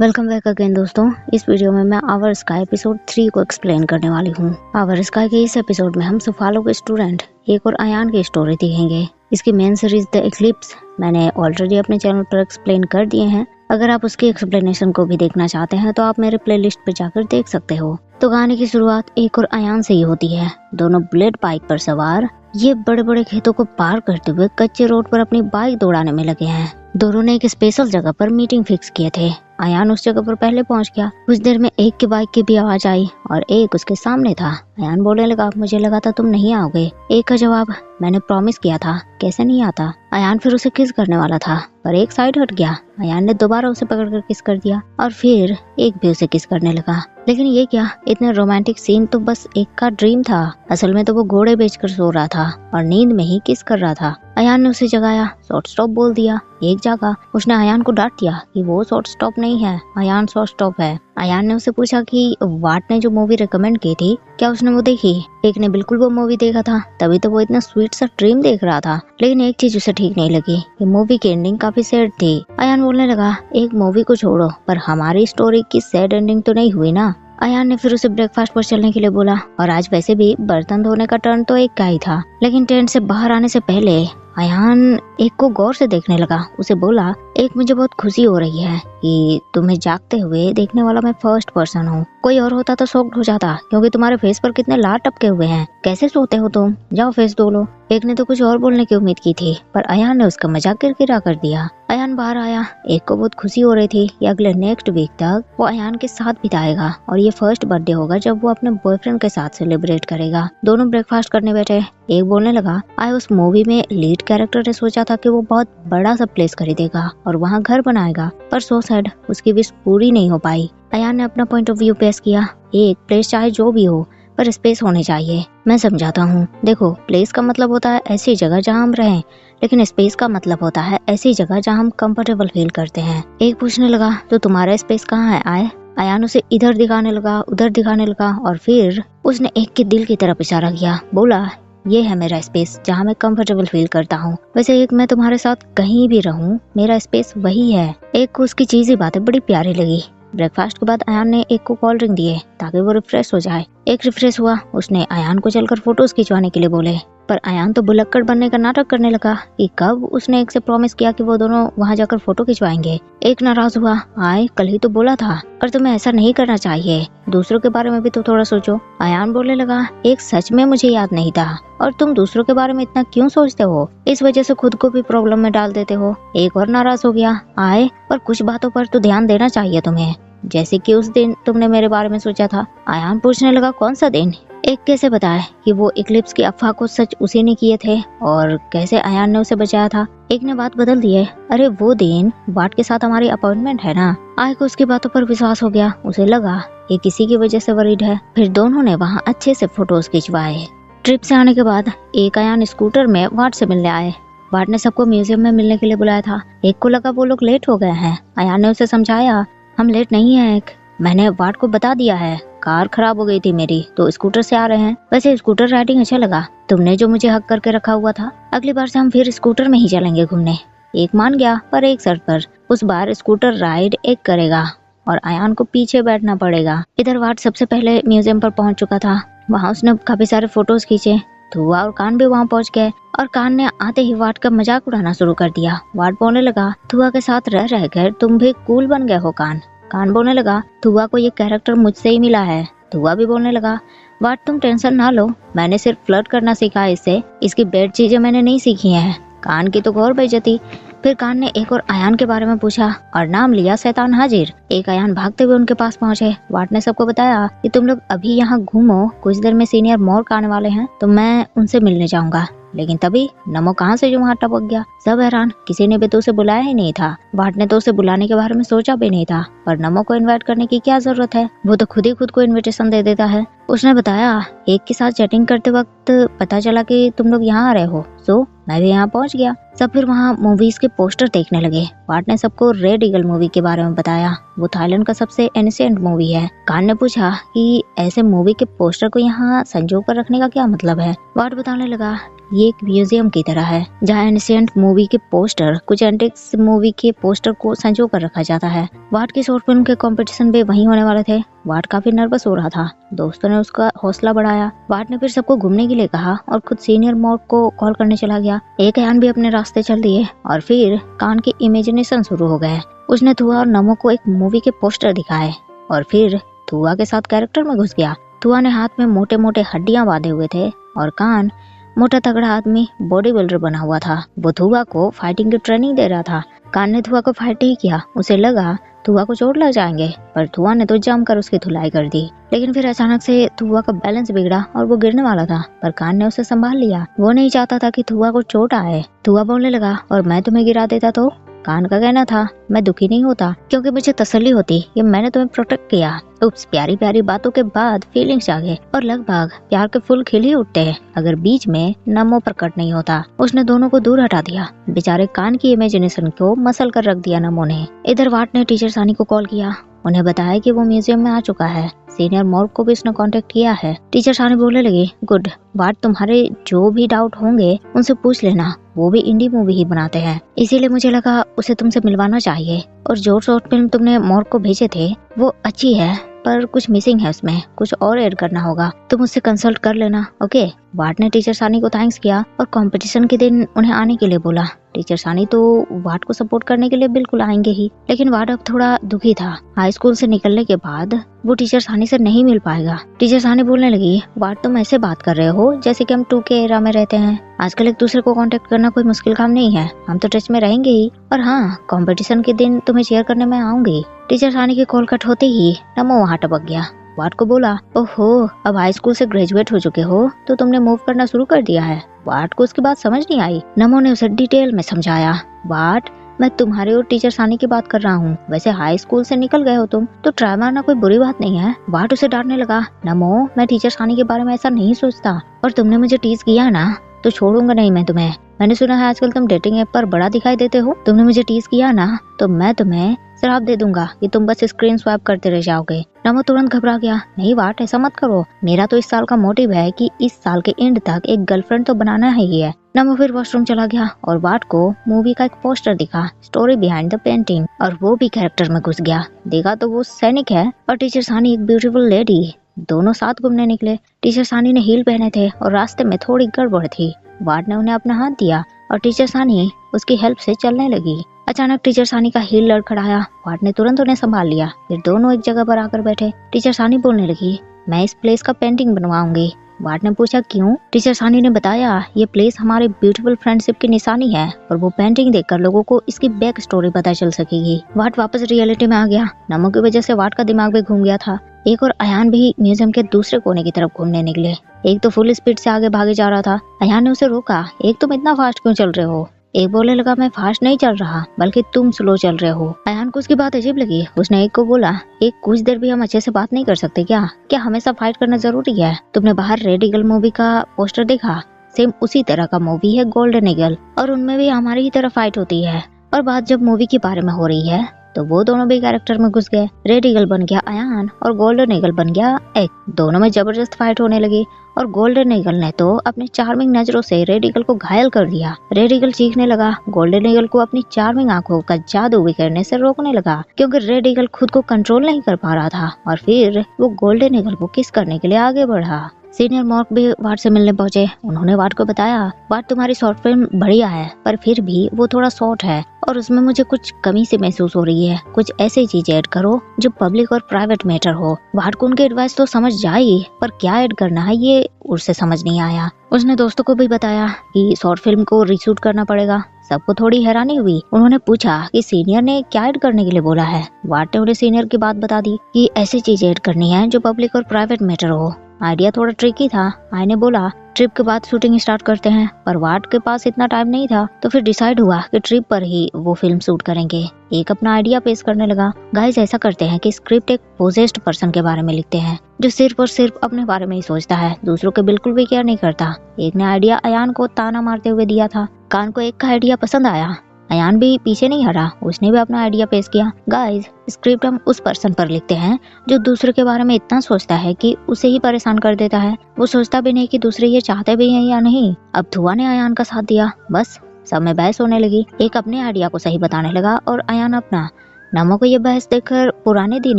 Welcome back again दोस्तों। इस video में मैं आवर स्काई एपिसोड 3 को एक्सप्लेन करने वाली हूँ। आवर स्काई के इस एपिसोड में हम सफालो के स्टूडेंट एक और अयान की स्टोरी देखेंगे। इसकी मेन सीरीज द इक्लिप्स मैंने ऑलरेडी अपने चैनल पर एक्सप्लेन कर दिए हैं। अगर आप उसकी एक्सप्लेनेशन को भी देखना चाहते हैं तो आप मेरे प्लेलिस्ट पर जाकर देख सकते हो। तो गाने की शुरुआत एक और अयान से ही होती है। दोनों बुलेट बाइक पर सवार ये बड़े बड़े खेतों को पार करते हुए कच्चे रोड पर अपनी बाइक दौड़ाने में लगे हैं। दोनों ने एक स्पेशल जगह पर मीटिंग फिक्स किए थे। अयान उस जगह पर पहले पहुंच गया। कुछ देर में एक की बाइक की भी आवाज आई और एक उसके सामने था। अयान बोलने लगा, मुझे लगा था तुम नहीं आओगे। एक का जवाब, मैंने प्रॉमिस किया था, कैसे नहीं आता। अयान फिर उसे किस करने वाला था पर एक साइड हट गया। अयान ने दोबारा उसे पकड़कर किस कर दिया और फिर एक भी उसे किस करने लगा। लेकिन ये क्या, इतने रोमांटिक सीन तो बस एक का ड्रीम था। असल में तो वो घोड़े बेचकर सो रहा था और नींद में ही किस कर रहा था। अयान ने उसे जगाया, शॉर्ट स्टॉप बोल दिया। एक जागा। उसने अयान को डांट दिया कि वो शॉर्ट स्टॉप नहीं है, अयान शॉर्ट स्टॉप है। अयान ने उसे पूछा कि वाट ने जो मूवी रिकमेंड की थी क्या उसने वो देखी। एक ने बिल्कुल वो मूवी देखा था, तभी तो वो इतना स्वीट सा ड्रीम देख रहा था। लेकिन एक चीज उसे ठीक नहीं लगी कि मूवी की एंडिंग काफी सैड थी। अयान बोलने लगा, एक मूवी को छोड़ो पर हमारी स्टोरी की सैड एंडिंग तो नहीं हुई ना। अयान ने फिर उसे ब्रेकफास्ट पर चलने के लिए बोला और आज वैसे भी बर्तन धोने का टर्न तो एक का ही था। लेकिन टेंट से बाहर आने से पहले अयान एक को गौर से देखने लगा। उसे बोला, एक मुझे बहुत खुशी हो रही है कि तुम्हें जागते हुए देखने वाला मैं फर्स्ट पर्सन हूँ। कोई और होता तो शॉक्ड हो जाता क्योंकि तुम्हारे फेस पर कितने लाल टपके हुए हैं। कैसे सोते हो तुम, जाओ फेस धो लो। एक ने तो कुछ और बोलने की उम्मीद की थी पर अयान ने उसका मजाक किरकिरा कर दिया। अयान बाहर आया। एक को बहुत खुशी हो रही थी कि अगले नेक्स्ट वीक तक वो अयान के साथ बिताएगा और ये फर्स्ट बर्थडे होगा जब वो अपने बॉयफ्रेंड के साथ सेलिब्रेट करेगा। दोनों ब्रेकफास्ट करने बैठे। एक बोलने लगा, आए उस मूवी में लीड कैरेक्टर ने सोचा था कि वो बहुत बड़ा सा प्लेस खरीदेगा और वहाँ घर बनाएगा, पर सो सैड उसकी विश पूरी नहीं हो पाई। अयान ने अपना पॉइंट ऑफ व्यू पेश किया। एक प्लेस चाहे जो भी हो पर स्पेस होनी चाहिए। मैं समझाता हूँ, देखो प्लेस का मतलब होता है ऐसी जगह जहाँ हम रहें, लेकिन स्पेस का मतलब होता है ऐसी जगह जहाँ हम कंफर्टेबल फील करते हैं। एक पूछने लगा, तो तुम्हारा स्पेस कहाँ है आए। अयान उसे इधर दिखाने लगा, उधर दिखाने लगा और फिर उसने एक के दिल की तरफ इशारा किया। बोला, ये है मेरा स्पेस जहाँ मैं कंफर्टेबल फील करता हूँ। वैसे एक मैं तुम्हारे साथ कहीं भी रहूँ, मेरा स्पेस वही है। एक को उसकी चीज़ी बातें बड़ी प्यारी लगी। ब्रेकफास्ट के बाद अयान ने एक को कोल्ड ड्रिंक दिए ताकि वो रिफ्रेश हो जाए। एक रिफ्रेश हुआ। उसने अयान को चलकर फोटोज खिंचवाने के लिए बोले पर अयान तो भुलक्कड़ बनने का नाटक करने लगा कि कब उसने एक से प्रॉमिस किया कि वो दोनों वहाँ जाकर फोटो खिंचवाएंगे। एक नाराज हुआ, आए कल ही तो बोला था और तुम्हें ऐसा नहीं करना चाहिए, दूसरों के बारे में भी तो थोड़ा सोचो। अयान बोलने लगा, एक सच में मुझे याद नहीं था और तुम दूसरों के बारे में इतना क्यों सोचते हो, इस वजह से खुद को भी प्रॉब्लम में डाल देते हो। एक और नाराज हो गया, आए पर कुछ बातों पर तो ध्यान देना चाहिए तुम्हें, जैसे कि उस दिन तुमने मेरे बारे में सोचा था। अयान पूछने लगा, कौन सा दिन। एक कैसे बताए कि वो इक्लिप्स की अफवाह को सच उसी ने किए थे और कैसे अयान ने उसे बचाया था। एक ने बात बदल दी है, अरे वो दिन वाट के साथ हमारी अपॉइंटमेंट है ना। आय को उसकी बातों पर विश्वास हो गया। उसे लगा ये किसी की वजह से वरीड है। फिर दोनों ने वहाँ अच्छे से फोटोज खिंचवाए। ट्रिप से आने के बाद एक अयान स्कूटर में वाट से मिलने आए। वाट ने सबको म्यूजियम में मिलने के लिए बुलाया था। एक को लगा वो लोग लेट हो गए हैं। अयान ने उसे समझाया, हम लेट नहीं है एक, मैंने वाट को बता दिया है, कार खराब हो गई थी मेरी तो स्कूटर से आ रहे हैं। वैसे स्कूटर राइडिंग अच्छा लगा, तुमने जो मुझे हक करके रखा हुआ था। अगली बार से हम फिर स्कूटर में ही चलेंगे घूमने। एक मान गया पर एक शर्त पर, उस बार स्कूटर राइड एक करेगा और अयान को पीछे बैठना पड़ेगा। इधर वाट सबसे पहले म्यूजियम पर पहुंच चुका था। वहाँ उसने काफी सारे फोटोज खींचे। धुआ और कान भी वहाँ पहुँच गए और कान ने आते ही वाट का मजाक उड़ाना शुरू कर दिया। वाट बोलने लगा, धुआ के साथ रह रहकर तुम भी कूल बन गए हो कान। कान बोलने लगा, धुआ को ये कैरेक्टर मुझसे ही मिला है। धुआ भी बोलने लगा, वाट तुम टेंशन ना लो, मैंने सिर्फ फ्लर्ट करना सीखा है इससे, इसकी बैड चीजें मैंने नहीं सीखी हैं। कान की तो गौर बेइज्जती। फिर कान ने एक और अयान के बारे में पूछा और नाम लिया शैतान हाजिर। एक अयान भागते हुए उनके पास पहुंचे। वाट ने सबको बताया कि तुम लोग अभी यहाँ घूमो, कुछ देर में सीनियर मॉर्क आने वाले हैं तो मैं उनसे मिलने जाऊंगा। लेकिन तभी नमो कहाँ से जो वहाँ टपक गया। सब हैरान, किसी ने भी तो उसे बुलाया ही नहीं था। वाट ने तो उसे बुलाने के बारे में सोचा भी नहीं था, पर नमो को इनवाइट करने की क्या जरूरत है, वो तो खुद ही खुद को इनविटेशन दे देता है। उसने बताया, एक के साथ चैटिंग करते वक्त पता चला कि तुम लोग यहाँ आ रहे हो, सो मैं भी यहाँ पहुँच गया। सब फिर वहाँ मूवीज के पोस्टर देखने लगे। वाट ने सबको रेड ईगल मूवी के बारे में बताया। वो थाईलैंड का सबसे एंशिएंट मूवी है। कान ने पूछा कि ऐसे मूवी के पोस्टर को यहाँ संजो कर रखने का क्या मतलब है। वाट बताने लगा, ये एक म्यूजियम की तरह है जहाँ एंशिएंट मूवी के पोस्टर, कुछ एंटिक्स मूवी के पोस्टर को संजो कर रखा जाता है। वाट की शॉर्ट फिल्म के कंपटीशन भी वहीं होने वाले थे। वाट काफी नर्वस हो रहा था। दोस्तों ने उसका हौसला बढ़ाया। वाट ने फिर सबको घूमने के लिए कहा और खुद सीनियर मॉर्क को कॉल करने चला गया। एक अयान भी अपने रास्ते चल दिए और फिर कान के इमेजिनेशन शुरू हो गए। उसने थुआ और नमो को एक मूवी के पोस्टर दिखाए और फिर थुआ के साथ कैरेक्टर में घुस गया। थुआ ने हाथ में मोटे मोटे हड्डियां बांधे हुए थे और कान मोटा तगड़ा आदमी बॉडी बिल्डर बना हुआ था। वो थुआ को फाइटिंग की ट्रेनिंग दे रहा था। कान ने थुआ को फाइट नहीं किया। उसे लगा थुआ को चोट लग जाएंगे, पर थुआ ने तो जमकर उसकी धुलाई कर दी। लेकिन फिर अचानक से थुआ का बैलेंस बिगड़ा और वो गिरने वाला था, पर कान ने उसे संभाल लिया। वो नहीं चाहता था कि थुआ को चोट आए। थुआ बोलने लगा, और मैं तुम्हें गिरा देता तो? कान का कहना था, मैं दुखी नहीं होता क्योंकि मुझे तसल्ली होती कि मैंने तुम्हें प्रोटेक्ट किया। उप्स, प्यारी प्यारी बातों के बाद फीलिंग्स जागे और लगभग प्यार के फूल खिल ही उठते हैं अगर बीच में नमो पर कट नहीं होता। उसने दोनों को दूर हटा दिया। बेचारे कान की इमेजिनेशन को मसल कर रख दिया नमो ने। इधर वाट ने टीचर सानी को कॉल किया। उन्हें बताया कि वो म्यूजियम में आ चुका है। सीनियर मॉर्क को भी उसने कांटेक्ट किया है। टीचर सानी बोलने लगी, गुड वाट, तुम्हारे जो भी डाउट होंगे उनसे पूछ लेना। वो भी इंडी मूवी ही बनाते हैं, इसीलिए मुझे लगा उसे तुमसे मिलवाना चाहिए। और जो शॉर्ट फिल्म तुमने मॉर्क को भेजे थे वो अच्छी है, पर कुछ मिसिंग है उसमें, कुछ और ऐड करना होगा। तुम उससे कंसल्ट कर लेना, ओके। वाट ने टीचर सानी को थैंक्स किया और कंपटीशन के दिन उन्हें आने के लिए बोला। टीचर सानी तो वाट को सपोर्ट करने के लिए बिल्कुल आएंगे ही, लेकिन वाट अब थोड़ा दुखी था। हाई स्कूल से निकलने के बाद वो टीचर सानी से नहीं मिल पाएगा। टीचर सानी बोलने लगी, वाट तुम ऐसे बात कर रहे हो जैसे कि हम 2K एरा में रहते हैं। आजकल एक दूसरे को कांटेक्ट करना कोई मुश्किल काम नहीं है। हम तो टच में रहेंगे ही, और हाँ, कंपटीशन के दिन तुम्हें चेयर करने में आऊंगी। टीचर सानी की कॉल कट होते ही नमो वहाँ टपक गया। वाट को बोला, ओहो, अब हाई स्कूल से ग्रेजुएट हो चुके हो तो तुमने मूव करना शुरू कर दिया है। वाट को उसकी बात समझ नहीं आई। नमो ने उसे डिटेल में समझाया। वाट, मैं तुम्हारे और टीचर सानी की बात कर रहा हूँ। वैसे हाई स्कूल से निकल गए हो तुम तो ट्राई मारना कोई बुरी बात नहीं है। वाट उसे डांटने लगा, नमो, मैं टीचर सानी के बारे में ऐसा नहीं सोचता, और तुमने मुझे टीज किया ना तो छोड़ूंगा नहीं मैं तुम्हें। मैंने सुना है आजकल तुम डेटिंग ऐप पर बड़ा दिखाई देते हो। तुमने मुझे टीज किया ना तो मैं तुम्हें श्राप दे दूंगा कि तुम बस स्क्रीन स्वैप करते रह जाओगे। नमो तुरंत घबरा गया। नहीं वाट, ऐसा मत करो। मेरा तो इस साल का मोटिव है कि इस साल के एंड तक एक गर्लफ्रेंड तो बनाना ही है। नमो फिर वॉशरूम चला गया और वाट को मूवी का एक पोस्टर दिखा, स्टोरी बिहाइंड द पेंटिंग, और वो भी कैरेक्टर में घुस गया। देखा तो वो सैनिक है और टीचर सानी एक ब्यूटीफुल लेडी। दोनों साथ घूमने निकले। टीचर सानी ने हील पहने थे और रास्ते में थोड़ी गड़बड़ थी। वाट ने उन्हें अपना हाथ दिया और टीचर सानी उसकी हेल्प से चलने लगी। अचानक टीचर सानी का हील लड़खड़ाया। वाट ने तुरंत उन्हें संभाल लिया। फिर दोनों एक जगह पर आकर बैठे। टीचर सानी बोलने लगी, मैं इस प्लेस का पेंटिंग बनवाऊंगी। वाट ने पूछा, क्यों? टीचर सानी ने बताया, ये प्लेस हमारे ब्यूटीफुल फ्रेंडशिप की निशानी है और वो पेंटिंग देखकर लोगों को इसकी बैक स्टोरी पता चल सकेगी। वाट वापस रियलिटी में आ गया। नमो की वजह से वाट का दिमाग भी घूम गया था। एक और अयान भी म्यूजियम के दूसरे कोने की तरफ घूमने निकले। एक तो फुल स्पीड से आगे भागे जा रहा था। अयान ने उसे रोका, एक तुम इतना फास्ट क्यों चल रहे हो? एक बोलने लगा, मैं फास्ट नहीं चल रहा बल्कि तुम स्लो चल रहे हो। अयान को उसकी बात अजीब लगी। उसने एक को बोला, एक कुछ देर भी हम अच्छे से बात नहीं कर सकते क्या? क्या हमेशा फाइट करना जरूरी है? तुमने बाहर रेड ईगल मूवी का पोस्टर देखा? सेम उसी तरह का मूवी है गोल्डन ईगल, और उनमें भी हमारी ही तरह फाइट होती है। और बात जब मूवी के बारे में हो रही है तो वो दोनों भी कैरेक्टर में घुस गए। रेड ईगल बन गया अयान और गोल्डन ईगल बन गया एक। दोनों में जबरदस्त फाइट होने लगी और गोल्डन ईगल ने तो अपनी चार्मिंग नजरों से रेड ईगल को घायल कर दिया। रेड ईगल चीखने लगा। गोल्डन ईगल को अपनी चार्मिंग आंखों का जादू बिखेरने से रोकने लगा क्योंकि रेड ईगल खुद को कंट्रोल नहीं कर पा रहा था। और फिर वो गोल्डन ईगल को किस करने के लिए आगे बढ़ा। सीनियर मॉर्क भी वाट से मिलने पहुंचे। उन्होंने वाट को बताया, वाट तुम्हारी शॉर्ट फिल्म बढ़िया है पर फिर भी वो थोड़ा शॉर्ट है और उसमें मुझे कुछ कमी सी महसूस हो रही है। कुछ ऐसी चीजें ऐड करो जो पब्लिक और प्राइवेट मैटर हो। वाट को उनके एडवाइस तो समझ जाई पर क्या ऐड करना है ये उसे समझ नहीं आया। उसने दोस्तों को भी बताया कि शॉर्ट फिल्म को रीशूट करना पड़ेगा। सबको थोड़ी हैरानी हुई। उन्होंने पूछा कि सीनियर ने क्या ऐड करने के लिए बोला है। वाट ने उन्हें सीनियर की बात बता दी कि ऐसी चीजें ऐड करनी है जो पब्लिक और प्राइवेट मैटर हो। आइडिया थोड़ा ट्रिकी था। आय ने बोला ट्रिप के बाद शूटिंग स्टार्ट करते हैं, पर वाट के पास इतना टाइम नहीं था, तो फिर डिसाइड हुआ कि ट्रिप पर ही वो फिल्म शूट करेंगे। एक अपना आइडिया पेश करने लगा। गाइस ऐसा करते हैं कि स्क्रिप्ट एक पोजेस्ड पर्सन के बारे में लिखते हैं, जो सिर्फ और सिर्फ अपने बारे में ही सोचता है, दूसरों के बिल्कुल भी केयर नहीं करता। एक ने आइडिया अयान को ताना मारते हुए दिया था। कान को एक का आइडिया पसंद आया। अयान भी पीछे नहीं हटा, उसने भी अपना आइडिया पेश किया। गाइस स्क्रिप्ट हम उस पर्सन पर लिखते हैं जो दूसरे के बारे में इतना सोचता है कि उसे ही परेशान कर देता है। वो सोचता भी नहीं कि दूसरे ये चाहते भी हैं या नहीं। अब धुआ ने अयान का साथ दिया। बस सब में बहस होने लगी। एक अपने आइडिया को सही बताने लगा और अयान अपना। नमो को ये बहस देखकर पुराने दिन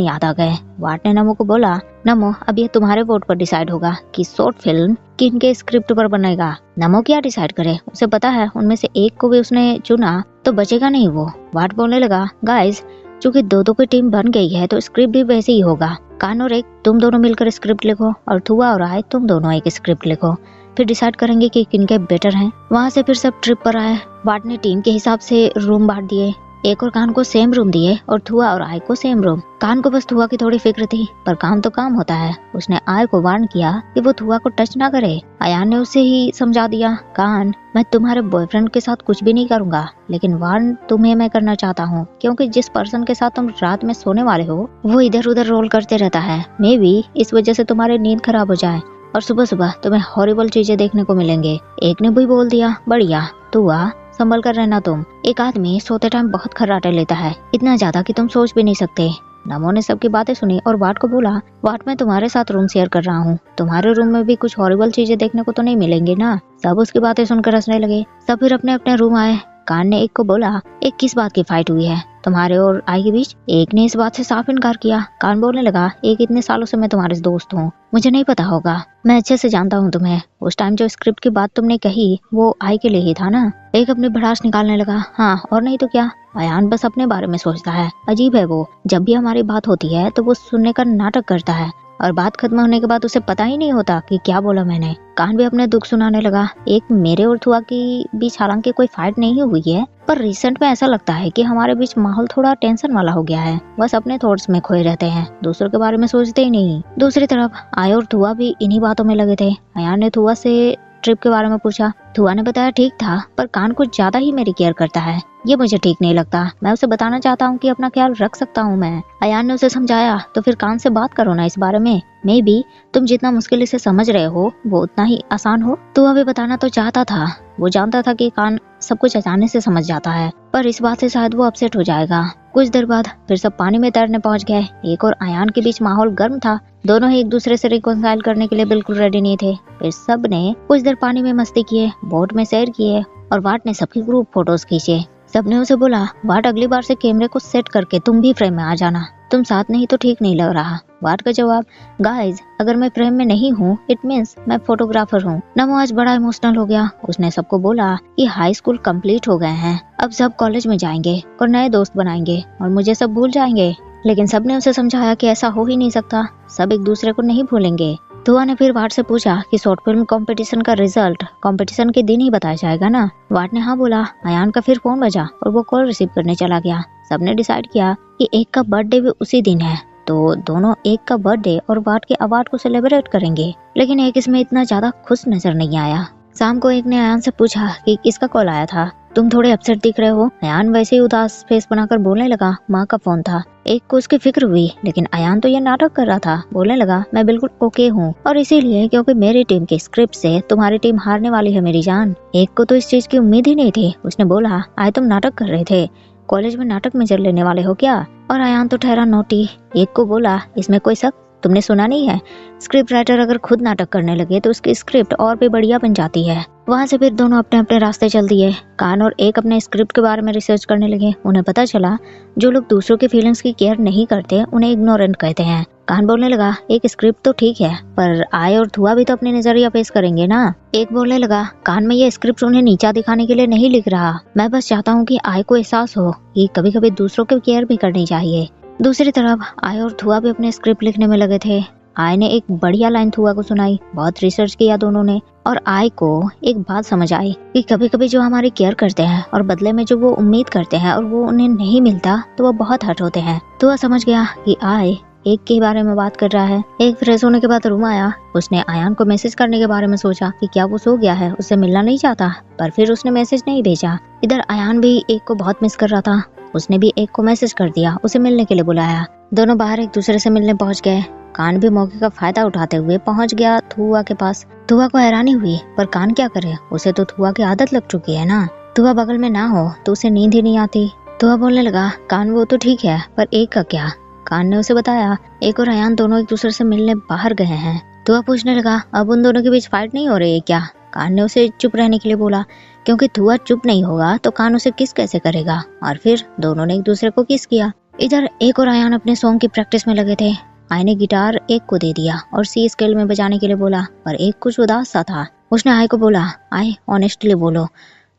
याद आ गए। वाट ने नमो को बोला, नमो अब ये तुम्हारे वोट पर डिसाइड होगा कि शॉर्ट फिल्म किनके स्क्रिप्ट पर बनेगा। नमो क्या डिसाइड करे, उसे पता है उनमें से एक को भी उसने चुना तो बचेगा नहीं वो। वाट बोलने लगा, गाइस चूंकि दो की टीम बन गई है तो स्क्रिप्ट भी वैसे ही होगा। कान और एक तुम दोनों मिलकर स्क्रिप्ट लिखो और थुआ और आए तुम दोनों एक स्क्रिप्ट लिखो, फिर डिसाइड करेंगे कि किनके बेटर हैं। वहाँ से फिर सब ट्रिप पर आए। वाट ने टीम के हिसाब से रूम बांट दिए। एक और कान को सेम रूम दिए और थुआ और आय को सेम रूम। कान को बस थुआ की थोड़ी फिक्र थी, पर काम तो काम होता है। उसने आय को वार्न किया कि वो थुआ को टच ना करे। अयान ने उसे ही समझा दिया, कान मैं तुम्हारे बॉयफ्रेंड के साथ कुछ भी नहीं करूंगा, लेकिन वार्न तुम्हें मैं करना चाहता हूँ, क्योंकि जिस पर्सन के साथ तुम रात में सोने वाले हो वो इधर उधर रोल करते रहता है। मे बी इस वजह से तुम्हारी नींद खराब हो जाए और सुबह सुबह तुम्हें हॉरिबल चीजें देखने को मिलेंगे। एक ने भी बोल दिया, बढ़िया थुआ संभल कर रहना तुम। एक आदमी सोते टाइम बहुत खर्राटे लेता है, इतना ज्यादा कि तुम सोच भी नहीं सकते। नमो ने सबकी बातें सुनी और वाट को बोला, वाट मैं तुम्हारे साथ रूम शेयर कर रहा हूँ, तुम्हारे रूम में भी कुछ हॉरिबल चीजें देखने को तो नहीं मिलेंगी ना। सब उसकी बातें सुनकर हंसने लगे। सब फिर अपने अपने रूम आए। कान ने एक को बोला, एक किस बात की फाइट हुई है तुम्हारे और आई के बीच। एक ने इस बात से साफ इनकार किया। कान बोलने लगा, एक इतने सालों से मैं तुम्हारे दोस्त हूँ, मुझे नहीं पता होगा, मैं अच्छे से जानता हूँ तुम्हें। उस टाइम जो स्क्रिप्ट की बात तुमने कही वो आई के लिए ही था ना। एक अपनी भड़ास निकालने लगा, हाँ और नहीं तो क्या, अयान बस अपने बारे में सोचता है। अजीब है वो, जब भी हमारी बात होती है तो वो सुनने का नाटक करता है और बात खत्म होने के बाद उसे पता ही नहीं होता कि क्या बोला मैंने। कान भी अपने दुख सुनाने लगा। एक मेरे और थुआ के बीच हालांकि कोई फाइट नहीं हुई है, पर रिसेंट में ऐसा लगता है कि हमारे बीच माहौल थोड़ा टेंशन वाला हो गया है। बस अपने थॉट्स में खोए रहते हैं, दूसरों के बारे में सोचते ही नहीं। दूसरी तरफ आय और थुआ भी इन्हीं बातों में लगे थे। अयान ने थुआ से ट्रिप के बारे में पूछा। थुआ ने बताया ठीक था, पर कान कुछ ज्यादा ही मेरी केयर करता है, ये मुझे ठीक नहीं लगता। मैं उसे बताना चाहता हूँ कि अपना ख्याल रख सकता हूँ मैं। अयान ने उसे समझाया, तो फिर कान से बात करो ना इस बारे में, मे बी तुम जितना मुश्किल से समझ रहे हो वो उतना ही आसान हो। तो अभी बताना तो चाहता था, वो जानता था कि कान सब कुछ अचानक से समझ जाता है, पर इस बात से शायद वो अपसेट हो जाएगा। कुछ देर बाद फिर सब पानी में तैरने पहुंच गए। एक और अयान के बीच माहौल गर्म था, दोनों ही एक दूसरे से रिकॉन्साइल करने के लिए बिल्कुल रेडी नहीं थे। फिर सब ने कुछ देर पानी में मस्ती किए, बोट में सैर किए और वाट ने सबकी ग्रुप फोटोज खींचे। सबने उसे बोला, वाट अगली बार से कैमरे को सेट करके तुम भी फ्रेम में आ जाना, तुम साथ नहीं तो ठीक नहीं लग रहा। वाट का जवाब, गाइज अगर मैं फ्रेम में नहीं हूँ इट मीन्स मैं फोटोग्राफर हूँ। नमो आज बड़ा इमोशनल हो गया। उसने सबको बोला कि हाई स्कूल कंप्लीट हो गए हैं, अब सब कॉलेज में जाएंगे और नए दोस्त बनाएंगे और मुझे सब भूल जाएंगे। लेकिन सबने उसे समझाया कि ऐसा हो ही नहीं सकता, सब एक दूसरे को नहीं भूलेंगे। धुआ ने फिर वाट से पूछा कि शॉर्ट फिल्म कंपटीशन का रिजल्ट कंपटीशन के दिन ही बताया जाएगा ना। वाट ने हाँ बोला। अयान का फिर फोन बजा और वो कॉल रिसीव करने चला गया। सबने डिसाइड किया कि एक का बर्थडे भी उसी दिन है, तो दोनों एक का बर्थडे और वाट के अवार्ड को सेलिब्रेट करेंगे। लेकिन एक इसमें इतना ज्यादा खुश नजर नहीं आया। शाम को एक ने अयान से पूछा कि किसका कॉल आया था, तुम थोड़े अपसेट दिख रहे हो। अयान वैसे ही उदास फेस बनाकर बोलने लगा, माँ का फोन था। एक को उसकी फिक्र हुई, लेकिन अयान तो ये नाटक कर रहा था। बोलने लगा, मैं बिल्कुल ओके हूँ और इसीलिए क्योंकि मेरी टीम के स्क्रिप्ट से तुम्हारी टीम हारने वाली है मेरी जान। एक को तो इस चीज की उम्मीद ही नहीं थी। उसने बोला, आए तुम नाटक कर रहे थे, कॉलेज में नाटक मेजर लेने वाले हो क्या? और अयान तो ठहरा नोटी। एक को बोला, इसमें कोई शक? तुमने सुना नहीं है, स्क्रिप्ट राइटर अगर खुद नाटक करने लगे तो उसकी स्क्रिप्ट और भी बढ़िया बन जाती है। वहाँ से फिर दोनों अपने अपने रास्ते चल दिए। कान और एक अपने स्क्रिप्ट के बारे में रिसर्च करने लगे। उन्हें पता चला जो लोग दूसरों की फीलिंग्स की केयर नहीं करते उन्हें इग्नोरेंट कहते हैं। कान बोलने लगा, एक स्क्रिप्ट तो ठीक है, पर आय और धुआ भी तो अपने नजरिया पेश करेंगे ना। एक बोलने लगा, कान में ये स्क्रिप्ट उन्हें नीचा दिखाने के लिए नहीं लिख रहा, मैं बस चाहता हूँ कि आय को एहसास हो कि कभी कभी दूसरों की केयर भी करनी चाहिए। दूसरी तरफ आय और धुआ भी अपने स्क्रिप्ट लिखने में लगे थे। आय ने एक बढ़िया लाइन धुआ को सुनाई। बहुत रिसर्च किया दोनों ने और आय को एक बात समझ आई कि कभी कभी जो हमारी केयर करते हैं और बदले में जो वो उम्मीद करते हैं और वो उन्हें नहीं मिलता तो वो बहुत हर्ट होते हैं। धुआ समझ गया कि आय एक के बारे में बात कर रहा है। एक फ्रेश होने के बाद रूम आया। उसने अयान को मैसेज करने के बारे में सोचा कि क्या वो सो गया है, उससे मिलना नहीं चाहता, पर फिर उसने मैसेज नहीं भेजा। इधर अयान भी एक को बहुत मिस कर रहा था। उसने भी एक को मैसेज कर दिया, उसे मिलने के लिए बुलाया। दोनों बाहर एक दूसरे से मिलने पहुंच गए। कान भी मौके का फायदा उठाते हुए पहुंच गया थुआ के पास। थुआ को हैरानी हुई, पर कान क्या करे, उसे तो थुआ की आदत लग चुकी है ना। थुआ बगल में ना हो तो उसे नींद ही नहीं आती। थुआ बोलने लगा, कान वो तो ठीक है, पर एक का क्या। कान ने उसे बताया, एक और अयान दोनों एक दूसरे से मिलने बाहर गए हैं। थुआ पूछने लगा, अब उन दोनों के बीच फाइट नहीं हो रही है क्या। कान ने उसे चुप रहने के लिए बोला, क्योंकि थुआ चुप नहीं होगा तो कान उसे किस कैसे करेगा। और फिर दोनों ने एक दूसरे को किस किया। इधर एक और अयान अपने सॉन्ग की प्रैक्टिस में लगे थे। आई ने गिटार एक को दे दिया और सी स्केल में बजाने के लिए बोला, पर एक कुछ उदास सा था। उसने आई को बोला, आई ऑनेस्टली बोलो,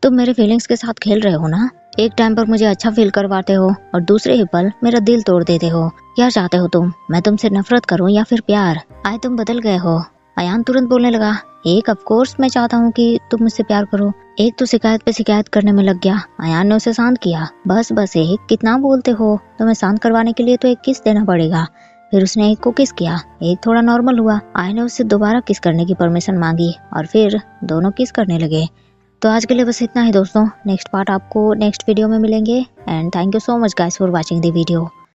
तुम मेरे फीलिंग्स के साथ खेल रहे हो ना। एक टाइम पर मुझे अच्छा फील करवाते हो और दूसरे ही पल मेरा दिल तोड़ देते हो। क्या चाहते हो तुम, मैं तुमसे नफरत करूं या फिर प्यार। आई तुम बदल गए हो। अयान तुरंत बोलने लगा, एक ऑफ कोर्स मैं चाहता हूँ कि तुम मुझसे प्यार करो। एक तो शिकायत पे शिकायत करने में लग गया। अयान ने उसे शांत किया, बस बस एक, कितना बोलते हो, तुम्हें शांत करवाने के लिए तो एक किस देना पड़ेगा। फिर उसने एक को किस किया। एक थोड़ा नॉर्मल हुआ। आई ने उससे दोबारा किस करने की परमिशन मांगी और फिर दोनों किस करने लगे। तो आज के लिए बस इतना ही दोस्तों। नेक्स्ट पार्ट आपको नेक्स्ट वीडियो में मिलेंगे। And thank you so much guys for watching the video.